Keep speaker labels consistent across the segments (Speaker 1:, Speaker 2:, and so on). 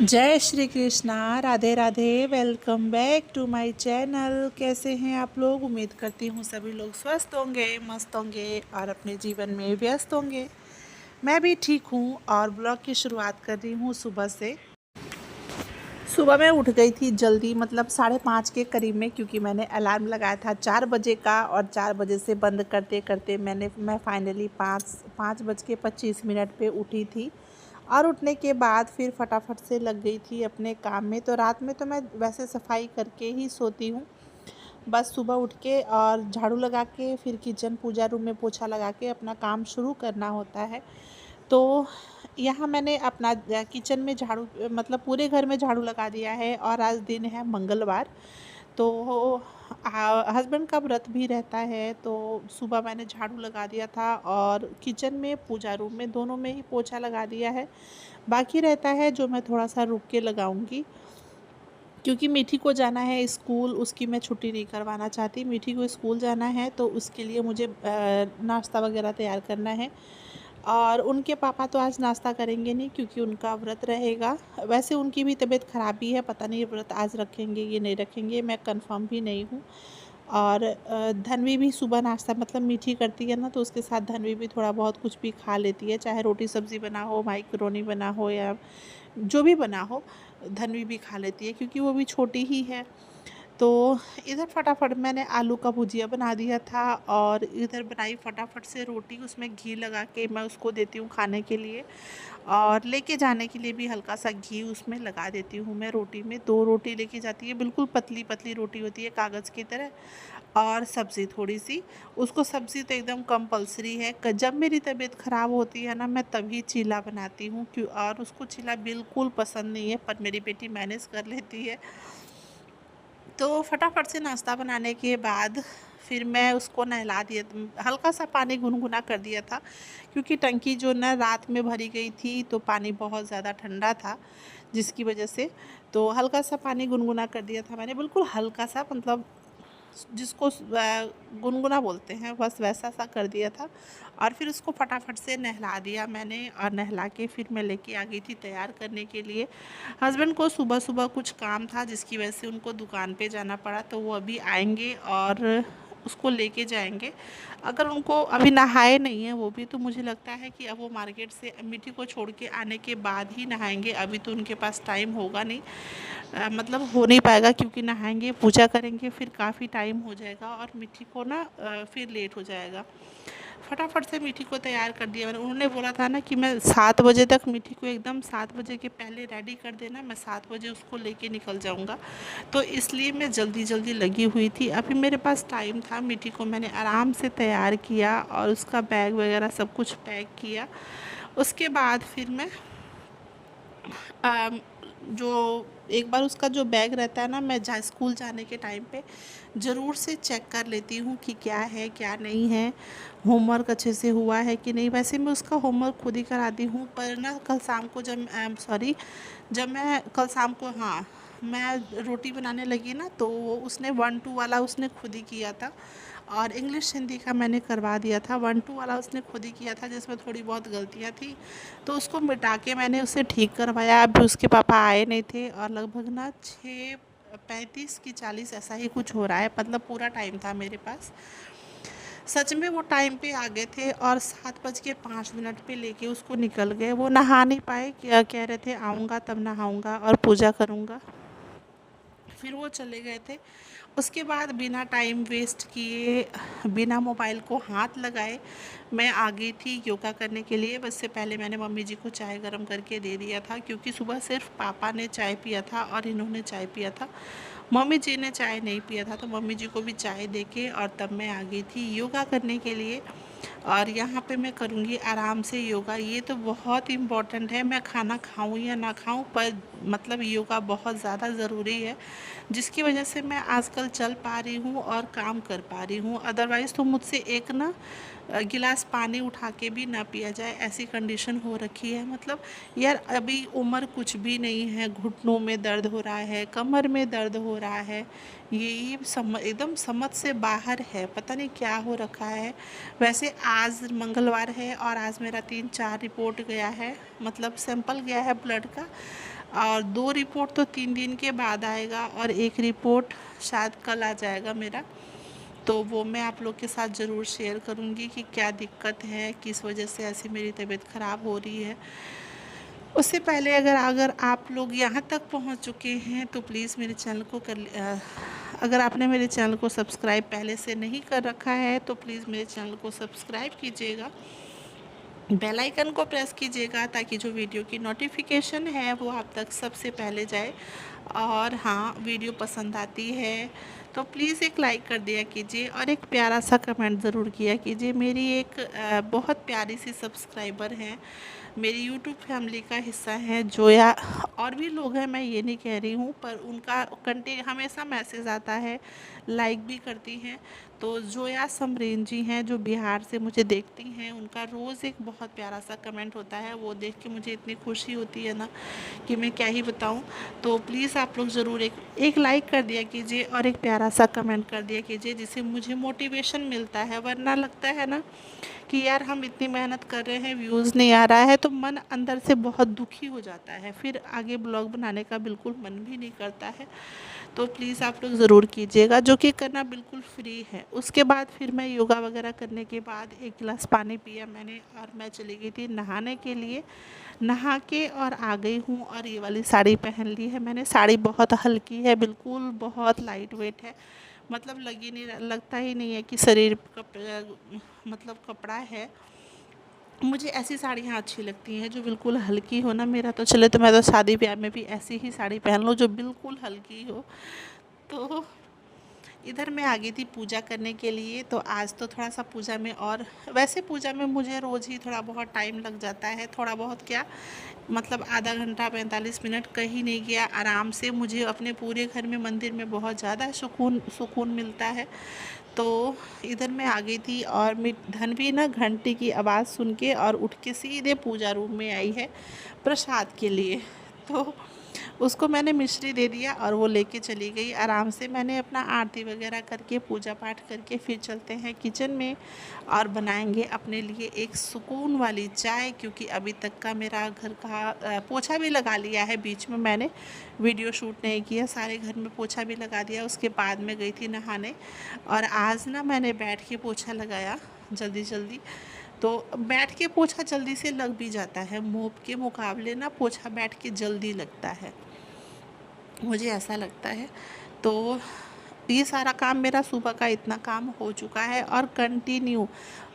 Speaker 1: जय Shri Krishna. Radhe Radhe. Welcome back to my channel. कैसे हैं आप लोग? उम्मीद करती हूँ सभी लोग स्वस्थ होंगे, मस्त होंगे और अपने जीवन में व्यस्त होंगे। मैं भी ठीक हूँ और ब्लॉग की शुरुआत कर रही हूँ सुबह से। सुबह मैं उठ गई थी जल्दी, मतलब 5:30 के करीब में, क्योंकि मैंने अलार्म लगाया था 4 बजे का और 4 बजे से बंद करते करते मैं फाइनली 5:25 पे उठी थी। और उठने के बाद फिर फटाफट से लग गई थी अपने काम में। तो रात में तो मैं वैसे सफाई करके ही सोती हूँ। बस सुबह उठ के और झाड़ू लगा के फिर किचन पूजा रूम में पोछा लगा के अपना काम शुरू करना होता है। तो यहाँ मैंने अपना किचन में झाड़ू, मतलब पूरे घर में झाड़ू लगा दिया है। और आज दिन है मंगलवार, तो हस्बैंड का व्रत भी रहता है। तो सुबह मैंने झाड़ू लगा दिया था और किचन में पूजा रूम में दोनों में ही पोछा लगा दिया है। बाकी रहता है जो मैं थोड़ा सा रुक के लगाऊंगी, क्योंकि मीठी को जाना है स्कूल। उसकी मैं छुट्टी नहीं करवाना चाहती। मीठी को स्कूल जाना है तो उसके लिए मुझे नाश्ता वगैरह तैयार करना है। और उनके पापा तो आज नाश्ता करेंगे नहीं, क्योंकि उनका व्रत रहेगा। वैसे उनकी भी तबीयत ख़राब ही है, पता नहीं व्रत आज रखेंगे या नहीं रखेंगे, मैं कंफर्म भी नहीं हूँ। और धनवी भी सुबह नाश्ता मतलब मीठी करती है ना, तो उसके साथ धनवी भी थोड़ा बहुत कुछ भी खा लेती है, चाहे रोटी सब्ज़ी बना हो, माइक्रोनी बना हो या जो भी बना हो, धनवी भी खा लेती है क्योंकि वो भी छोटी ही है। तो इधर फटाफट मैंने आलू का भुजिया बना दिया था और इधर बनाई फटाफट से रोटी, उसमें घी लगा के मैं उसको देती हूँ खाने के लिए। और लेके जाने के लिए भी हल्का सा घी उसमें लगा देती हूँ मैं रोटी में। 2 रोटी लेके जाती है, बिल्कुल पतली पतली रोटी होती है कागज़ की तरह। और सब्ज़ी थोड़ी सी, उसको सब्ज़ी तो एकदम कंपलसरी है। जब मेरी तबीयत ख़राब होती है ना, मैं तभी चीला बनाती हूँ। क्यों? और उसको चीला बिल्कुल पसंद नहीं है, पर मेरी बेटी मैनेज कर लेती है। तो फटाफट से नाश्ता बनाने के बाद फिर मैं उसको नहला दिया, हल्का सा पानी गुनगुना कर दिया था, क्योंकि टंकी जो ना रात में भरी गई थी तो पानी बहुत ज़्यादा ठंडा था, जिसकी वजह से तो हल्का सा पानी गुनगुना कर दिया था मैंने, बिल्कुल हल्का सा, मतलब जिसको गुनगुना बोलते हैं, बस वैसा सा कर दिया था। और फिर उसको फटाफट से नहला दिया मैंने, और नहला के फिर मैं लेके आ गई थी तैयार करने के लिए। हस्बैंड को सुबह सुबह कुछ काम था जिसकी वजह से उनको दुकान पे जाना पड़ा, तो वो अभी आएंगे और उसको लेके जाएंगे। अगर उनको अभी नहाए नहीं है वो भी, तो मुझे लगता है कि अब वो मार्केट से मिट्टी को छोड़ के आने के बाद ही नहाएंगे। अभी तो उनके पास टाइम होगा नहीं, मतलब हो नहीं पाएगा, क्योंकि नहाएंगे पूजा करेंगे फिर काफ़ी टाइम हो जाएगा और मिट्टी को ना फिर लेट हो जाएगा। फटाफट से मीठी को तैयार कर दिया मैंने। उन्होंने बोला था ना कि मैं 7 बजे तक मीठी को एकदम 7 बजे के पहले रेडी कर देना, मैं 7 बजे उसको लेके निकल जाऊंगा। तो इसलिए मैं जल्दी जल्दी लगी हुई थी। अभी मेरे पास टाइम था, मीठी को मैंने आराम से तैयार किया और उसका बैग वगैरह सब कुछ पैक किया। उसके बाद फिर मैं जो एक बार उसका जो बैग रहता है ना, मैं जहाँ स्कूल जाने के टाइम पे ज़रूर से चेक कर लेती हूँ कि क्या है क्या नहीं है, होमवर्क अच्छे से हुआ है कि नहीं। वैसे मैं उसका होमवर्क खुद ही कराती हूँ, पर ना कल शाम को जब मैं कल शाम को, हाँ, मैं रोटी बनाने लगी ना, तो उसने 1-2 वाला उसने खुद ही किया था। और इंग्लिश हिंदी का मैंने करवा दिया था। 1-2 वाला उसने खुद ही किया था, जिसमें थोड़ी बहुत गलतियाँ थी, तो उसको मिटा के मैंने उसे ठीक करवाया। अभी उसके पापा आए नहीं थे और लगभग ना 6:35 की 40 ऐसा ही कुछ हो रहा है, मतलब पूरा टाइम था मेरे पास। सच में वो टाइम पे आ गए थे और 7:05 पे लेके उसको निकल गए। वो नहा नहीं पाए, क्या कह रहे थे आऊँगा तब नहाऊँगा और पूजा करूँगा, फिर वो चले गए थे। उसके बाद बिना टाइम वेस्ट किए, बिना मोबाइल को हाथ लगाए, मैं आ गई थी योगा करने के लिए। बस से पहले मैंने मम्मी जी को चाय गरम करके दे दिया था, क्योंकि सुबह सिर्फ पापा ने चाय पिया था और इन्होंने चाय पिया था। मम्मी जी ने चाय नहीं पिया था, तो मम्मी जी को भी चाय दे के और तब मैं आ गई थी योगा करने के लिए। और यहाँ पे मैं करूँगी आराम से योगा। ये तो बहुत इम्पॉर्टेंट है, मैं खाना खाऊँ या ना खाऊँ, पर मतलब योगा बहुत ज़्यादा ज़रूरी है, जिसकी वजह से मैं आजकल चल पा रही हूँ और काम कर पा रही हूँ। अदरवाइज़ तो मुझसे एक ना गिलास पानी उठा के भी ना पिया जाए, ऐसी कंडीशन हो रखी है। मतलब यार, अभी उम्र कुछ भी नहीं है, घुटनों में दर्द हो रहा है, कमर में दर्द हो रहा है, ये एकदम समझ से बाहर है, पता नहीं क्या हो रखा है। वैसे आज मंगलवार है और आज मेरा 3-4 रिपोर्ट गया है, मतलब सैंपल गया है ब्लड का। और 2 रिपोर्ट तो 3 दिन के बाद आएगा और 1 रिपोर्ट शायद कल आ जाएगा मेरा। तो वो मैं आप लोग के साथ ज़रूर शेयर करूँगी कि क्या दिक्कत है, किस वजह से ऐसी मेरी तबीयत ख़राब हो रही है। उससे पहले अगर अगर आप लोग यहाँ तक पहुँच चुके हैं तो प्लीज़ मेरे चैनल को अगर आपने मेरे चैनल को सब्सक्राइब पहले से नहीं कर रखा है तो प्लीज़ मेरे चैनल को सब्सक्राइब कीजिएगा, बेल आइकन को प्रेस कीजिएगा ताकि जो वीडियो की नोटिफिकेशन है वो आप तक सबसे पहले जाए। और हाँ, वीडियो पसंद आती है तो प्लीज़ एक लाइक कर दिया कीजिए और एक प्यारा सा कमेंट ज़रूर किया कीजिए। मेरी एक बहुत प्यारी सी सब्सक्राइबर हैं, मेरी यूट्यूब फैमिली का हिस्सा हैं जोया। और भी लोग हैं, मैं ये नहीं कह रही हूँ, पर उनका हमेशा मैसेज आता है, लाइक भी करती हैं। तो जोया समरेन जी हैं जो बिहार से मुझे देखती हैं, उनका रोज़ एक बहुत प्यारा सा कमेंट होता है, वो देख के मुझे इतनी खुशी होती है ना कि मैं क्या ही बताऊं। तो प्लीज़ आप लोग ज़रूर एक लाइक कर दिया कीजिए और एक प्यारा सा कमेंट कर दिया कीजिए, जिससे मुझे मोटिवेशन मिलता है। वरना लगता है ना कि यार हम इतनी मेहनत कर रहे हैं, व्यूज़ नहीं आ रहा है, तो मन अंदर से बहुत दुखी हो जाता है, फिर आगे ब्लॉग बनाने का बिल्कुल मन भी नहीं करता है। तो प्लीज़ आप लोग ज़रूर कीजिएगा, जो कि करना बिल्कुल फ्री है। उसके बाद फिर मैं योगा वगैरह करने के बाद 1 गिलास पानी पिया मैंने और मैं चली गई थी नहाने के लिए। नहा के और आ गई हूँ और ये वाली साड़ी पहन ली है मैंने। साड़ी बहुत हल्की है, बिल्कुल बहुत लाइट वेट है, मतलब लगता ही नहीं है कि शरीर मतलब कपड़ा है। मुझे ऐसी साड़ियाँ अच्छी लगती हैं जो बिल्कुल हल्की हो ना। मेरा तो चले तो मैं तो शादी ब्याह में भी ऐसी ही साड़ी पहन लूँ जो बिल्कुल हल्की हो। तो इधर मैं आ गई थी पूजा करने के लिए। तो आज तो थोड़ा सा पूजा में, और वैसे पूजा में मुझे रोज़ ही थोड़ा बहुत टाइम लग जाता है, थोड़ा बहुत क्या मतलब आधा घंटा 45 मिनट कहीं नहीं गया, आराम से मुझे अपने पूरे घर में मंदिर में बहुत ज़्यादा सुकून सुकून मिलता है। तो इधर मैं आ गई थी और मेरी धनवी ना घंटी की आवाज़ सुन के और उठ के सीधे पूजा रूम में आई है प्रसाद के लिए। तो उसको मैंने मिश्री दे दिया और वो लेके चली गई आराम से। मैंने अपना आरती वगैरह करके पूजा पाठ करके फिर चलते हैं किचन में और बनाएंगे अपने लिए एक सुकून वाली चाय, क्योंकि अभी तक का मेरा घर का पोछा भी लगा लिया है। बीच में मैंने वीडियो शूट नहीं किया, सारे घर में पोछा भी लगा दिया। उसके बाद मैं गई थी नहाने और आज ना मैंने बैठ के पोछा लगाया जल्दी जल्दी। तो बैठ के पोछा जल्दी से लग भी जाता है, मोप के मुकाबले ना पोछा बैठ के जल्दी लगता है, मुझे ऐसा लगता है। तो ये सारा काम मेरा सुबह का इतना काम हो चुका है और कंटिन्यू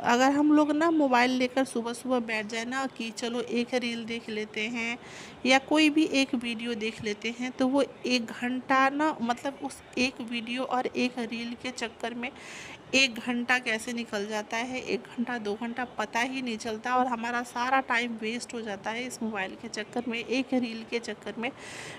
Speaker 1: अगर हम लोग ना मोबाइल लेकर सुबह सुबह बैठ जाए ना कि चलो एक रील देख लेते हैं या कोई भी एक वीडियो देख लेते हैं, तो वो 1 घंटा ना मतलब उस एक वीडियो और एक रील के चक्कर में 1 घंटा कैसे निकल जाता है, 1 घंटा 2 घंटा पता ही नहीं चलता और हमारा सारा टाइम वेस्ट हो जाता है इस मोबाइल के चक्कर में, एक रील के चक्कर में।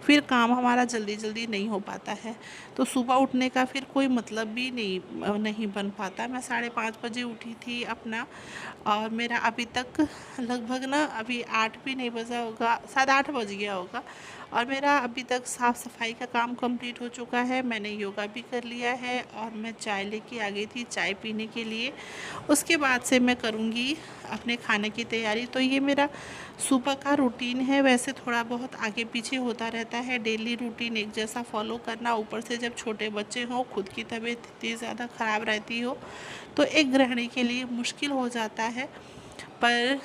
Speaker 1: फिर काम हमारा जल्दी जल्दी नहीं हो पाता है। तो सुबह उठने का फिर कोई मतलब भी नहीं बन पाता। मैं 5:30 बजे उठी थी अपना, और मेरा अभी तक लगभग ना अभी 8 भी नहीं बजा होगा, शायद 8 बज गया होगा, और मेरा अभी तक साफ़ सफाई का काम कंप्लीट हो चुका है। मैंने योगा भी कर लिया है और मैं चाय लेके आ गई थी चाय पीने के लिए। उसके बाद से मैं करूँगी अपने खाने की तैयारी। तो ये मेरा सुबह का रूटीन है। वैसे थोड़ा बहुत आगे पीछे होता रहता है, डेली रूटीन एक जैसा फॉलो करना, ऊपर से जब छोटे बच्चे हों, खुद की तबीयत इतनी ज़्यादा ख़राब रहती हो तो एक गृहिणी के लिए मुश्किल हो जाता है। पर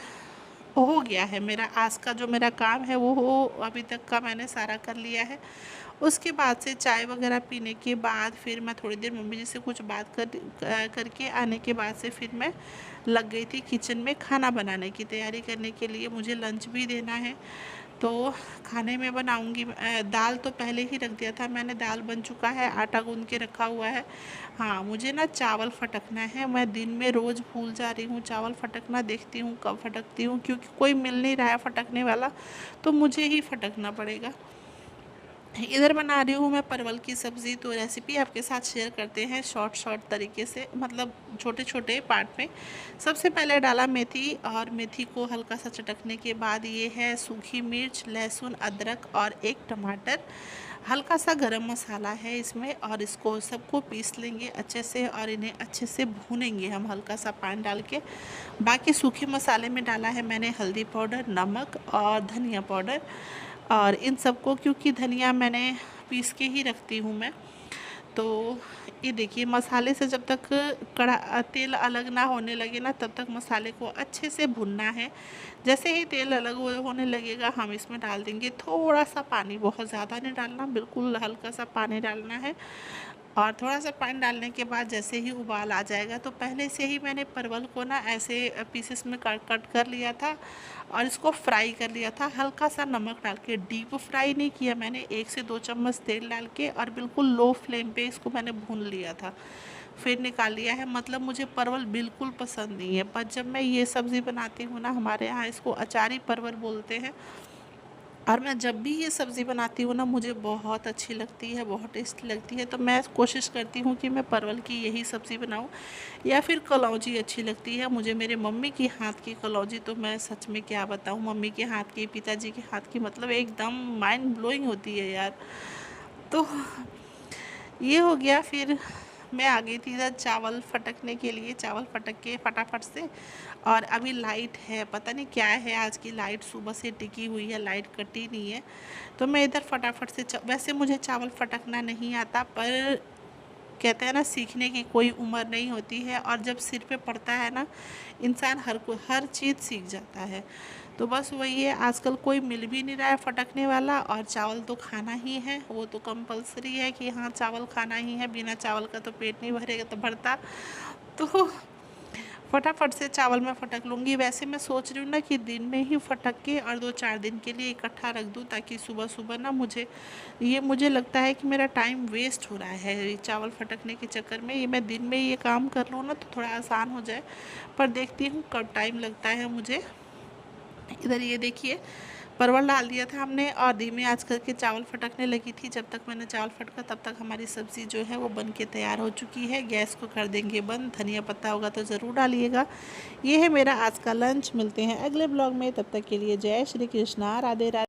Speaker 1: हो गया है मेरा आज का जो मेरा काम है वो हो अभी तक का मैंने सारा कर लिया है। उसके बाद से चाय वगैरह पीने के बाद फिर मैं थोड़ी देर मम्मी जी से कुछ बात करके आने के बाद से फिर मैं लग गई थी किचन में खाना बनाने की तैयारी करने के लिए। मुझे लंच भी देना है तो खाने में बनाऊंगी। दाल तो पहले ही रख दिया था मैंने, दाल बन चुका है, आटा गूंद के रखा हुआ है। हाँ, मुझे ना चावल फटकना है, मैं दिन में रोज़ भूल जा रही हूँ चावल फटकना। देखती हूँ कब फटकती हूँ, क्योंकि कोई मिल नहीं रहा है फटकने वाला, तो मुझे ही फटकना पड़ेगा। इधर बना रही हूँ मैं परवल की सब्ज़ी। तो रेसिपी आपके साथ शेयर करते हैं शॉर्ट तरीके से, मतलब छोटे छोटे पार्ट में। सबसे पहले डाला मेथी, और मेथी को हल्का सा चटकने के बाद ये है सूखी मिर्च, लहसुन, अदरक और एक टमाटर। हल्का सा गरम मसाला है इसमें, और इसको सबको पीस लेंगे अच्छे से और इन्हें अच्छे से भूनेंगे हम हल्का सा पानी डाल के। बाकी सूखे मसाले में डाला है मैंने हल्दी पाउडर, नमक और धनिया पाउडर। और इन सबको, क्योंकि धनिया मैंने पीस के ही रखती हूँ मैं, तो ये देखिए मसाले से जब तक कड़ा तेल अलग ना होने लगे ना, तब तक मसाले को अच्छे से भुनना है। जैसे ही तेल अलग होने लगेगा, हम इसमें डाल देंगे थोड़ा सा पानी, बहुत ज़्यादा नहीं डालना, बिल्कुल हल्का सा पानी डालना है। और थोड़ा सा पानी डालने के बाद जैसे ही उबाल आ जाएगा, तो पहले से ही मैंने परवल को ना ऐसे पीसेस में कट कट कर लिया था और इसको फ्राई कर लिया था, हल्का सा नमक डाल के। डीप फ्राई नहीं किया मैंने, 1 से 2 चम्मच तेल डाल के और बिल्कुल लो फ्लेम पे इसको मैंने भून लिया था, फिर निकाल लिया है। मतलब मुझे परवल बिल्कुल पसंद नहीं है, पर जब मैं ये सब्ज़ी बनाती हूँ ना, हमारे यहाँ इसको अचारी परवल बोलते हैं, और मैं जब भी ये सब्ज़ी बनाती हूँ ना, मुझे बहुत अच्छी लगती है, बहुत टेस्टी लगती है। तो मैं कोशिश करती हूँ कि मैं परवल की यही सब्ज़ी बनाऊँ, या फिर कलौंजी अच्छी लगती है मुझे। मेरे मम्मी की हाथ की कलौंजी तो मैं सच में क्या बताऊँ, मम्मी के हाथ की, पिताजी के हाथ की, मतलब एकदम माइंड ब्लोइंग होती है यार। तो ये हो गया। फिर मैं आ गई थी इधर चावल फटकने के लिए, चावल फटक के फटाफट से। और अभी लाइट है, पता नहीं क्या है, आज की लाइट सुबह से टिकी हुई है, लाइट कटी नहीं है। तो मैं इधर फटाफट से वैसे मुझे चावल फटकना नहीं आता, पर कहते हैं ना, सीखने की कोई उम्र नहीं होती है, और जब सिर पे पड़ता है ना, इंसान हर चीज़ सीख जाता है। तो बस वही है, आजकल कोई मिल भी नहीं रहा है फटकने वाला, और चावल तो खाना ही है, वो तो कंपलसरी है कि हाँ चावल खाना ही है, बिना चावल का तो पेट नहीं भरेगा तो भरता। तो फटाफट से चावल मैं फटक लूँगी। वैसे मैं सोच रही हूँ ना कि दिन में ही फटक के और 2-4 दिन के लिए इकट्ठा रख दूँ, ताकि सुबह सुबह ना मुझे लगता है कि मेरा टाइम वेस्ट हो रहा है ये चावल फटकने के चक्कर में। ये मैं दिन में ये काम कर लूँ ना, तो थोड़ा आसान हो जाए, पर देखती हूँ कब टाइम लगता है मुझे। इधर ये देखिए, परवल डाल दिया था हमने और धीमे आंच करके चावल फटकने लगी थी। जब तक मैंने चावल फटका, तब तक हमारी सब्ज़ी जो है वो बन के तैयार हो चुकी है। गैस को कर देंगे बंद। धनिया पत्ता होगा तो ज़रूर डालिएगा। ये है मेरा आज का लंच। मिलते हैं अगले ब्लॉग में, तब तक के लिए जय श्री कृष्णा, राधे राधे।